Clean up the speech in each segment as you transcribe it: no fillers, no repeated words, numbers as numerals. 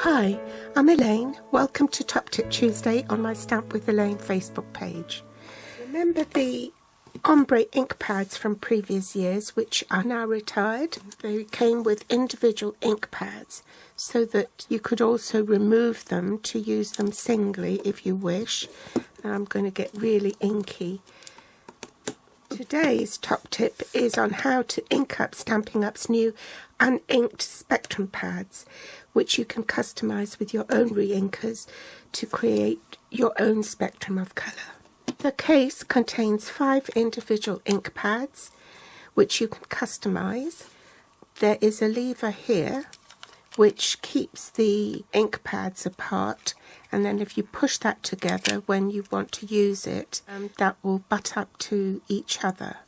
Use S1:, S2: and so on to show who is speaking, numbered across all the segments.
S1: Hi, I'm Elaine. Welcome to Top Tip Tuesday on my Stamp with Elaine Facebook page. Remember the ombre ink pads from previous years which are now retired? They came with individual ink pads so that you could also remove them to use them singly if you wish. I'm going to get really inky. Today's top tip is on how to ink up Stampin' Up's new uninked Spectrum pads, which you can customize with your own re-inkers to create your own spectrum of color. The case contains 5 individual ink pads, which you can customize. There is a lever here, which keeps the ink pads apart, and then if you push that together when you want to use it, that will butt up to each other.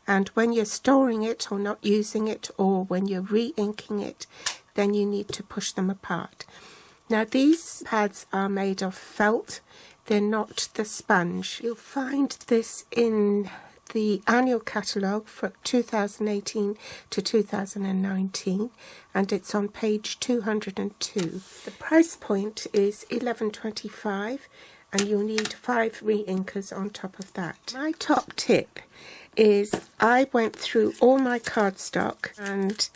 S1: And when you're storing it or not using it, or when you're re-inking it, then you need to push them apart. Now these pads are made of felt, they're not the sponge. You'll find this in the annual catalogue for 2018 to 2019, and it's on page 202. The price point is $11.25, and you'll need 5 re-inkers on top of that. My top tip is I went through all my cardstock and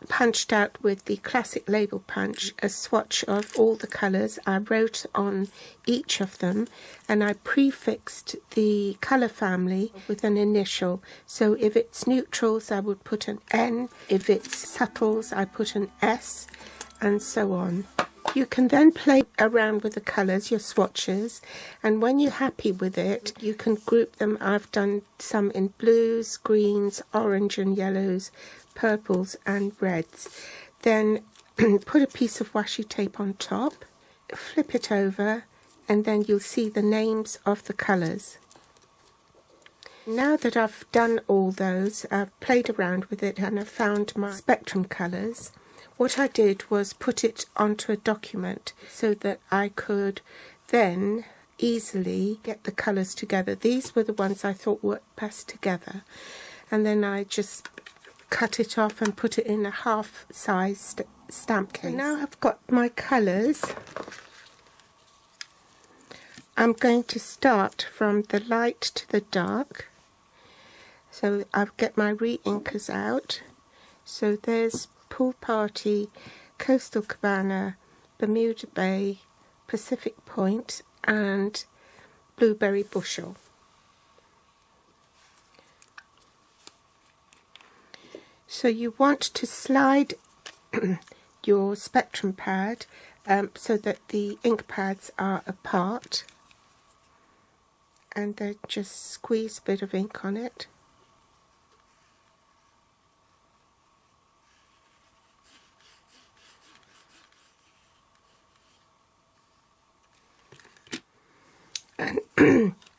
S1: punched out with the classic label punch a swatch of all the colours. I wrote on each of them and I prefixed the colour family with an initial. So if it's neutrals I would put an N, if it's subtles I put an S, and so on. You can then play around with the colours, your swatches, and when you're happy with it you can group them. I've done some in blues, greens, orange and yellows, purples and reds. Then put a piece of washi tape on top, flip it over, and then you'll see the names of the colours. Now that I've done all those, I've played around with it and I've found my spectrum colours. What I did was put it onto a document so that I could then easily get the colours together. These were the ones I thought worked best together, and then I just cut it off and put it in a half-size stamp case. And now I've got my colours. I'm going to start from the light to the dark. So I'll get my re-inkers out. So there's Pool Party, Coastal Cabana, Bermuda Bay, Pacific Point and Blueberry Bushel. So you want to slide your spectrum pad so that the ink pads are apart, and then just squeeze a bit of ink on it.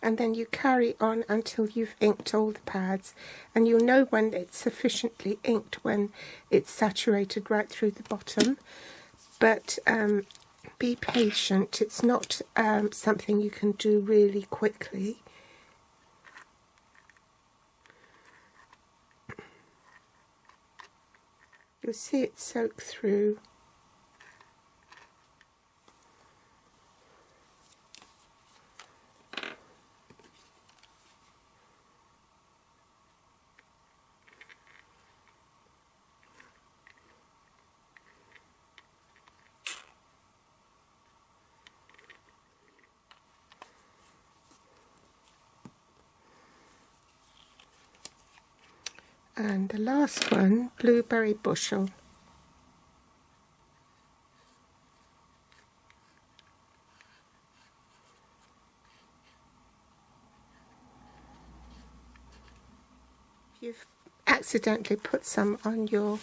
S1: And then you carry on until you've inked all the pads, and you'll know when it's sufficiently inked when it's saturated right through the bottom. But be patient, it's not something you can do really quickly. You'll see it soak through. And the last one, Blueberry Bushel. If you've accidentally put some on your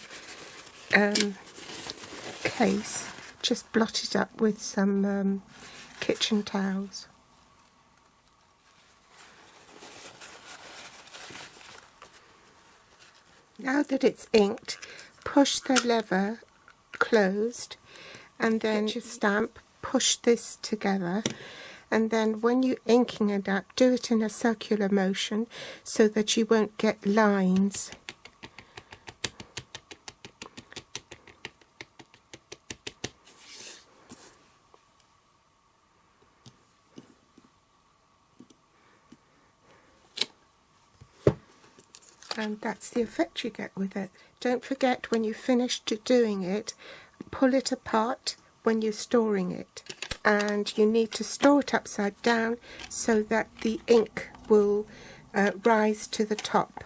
S1: case, just blot it up with some kitchen towels. Now that it's inked, push the lever closed and then your stamp, push this together, and then when you're inking it up, do it in a circular motion so that you won't get lines. and that's the effect you get with it. Don't forget, when you finish doing it, pull it apart when you're storing it, and you need to store it upside down so that the ink will rise to the top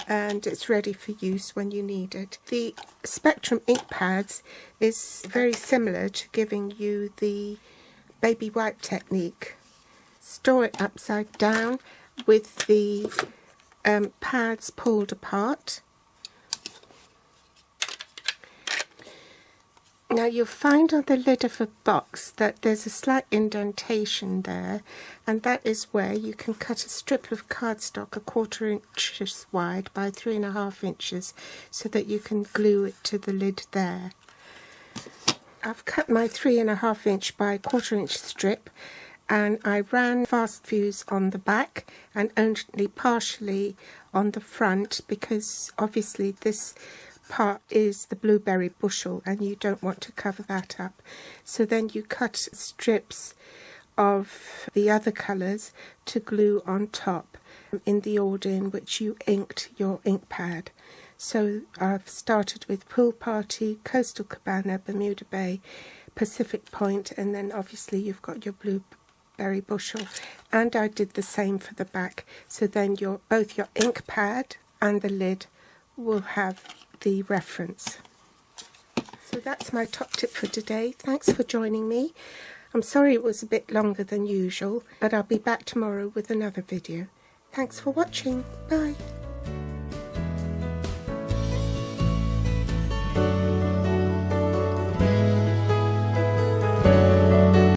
S1: and it's ready for use when you need it. The Spectrum Ink Pads is very similar to giving you the baby wipe technique. Store it upside down with the pads pulled apart. Now you'll find on the lid of a box that there's a slight indentation there, and that is where you can cut a strip of cardstock 1/4 inches wide by 3.5 inches so that you can glue it to the lid there. I've cut my 3.5 inch by 1/4 inch strip, and I ran fast fuse on the back and only partially on the front, because obviously this part is the blueberry bushel and you don't want to cover that up. So then you cut strips of the other colours to glue on top in the order in which you inked your ink pad. So I've started with Pool Party, Coastal Cabana, Bermuda Bay, Pacific Point, and then obviously you've got your blueberry bushel, and I did the same for the back. So then both your ink pad and the lid will have the reference. So that's my top tip for today. Thanks for joining me. I'm sorry it was a bit longer than usual, but I'll be back tomorrow with another video. Thanks for watching. Bye.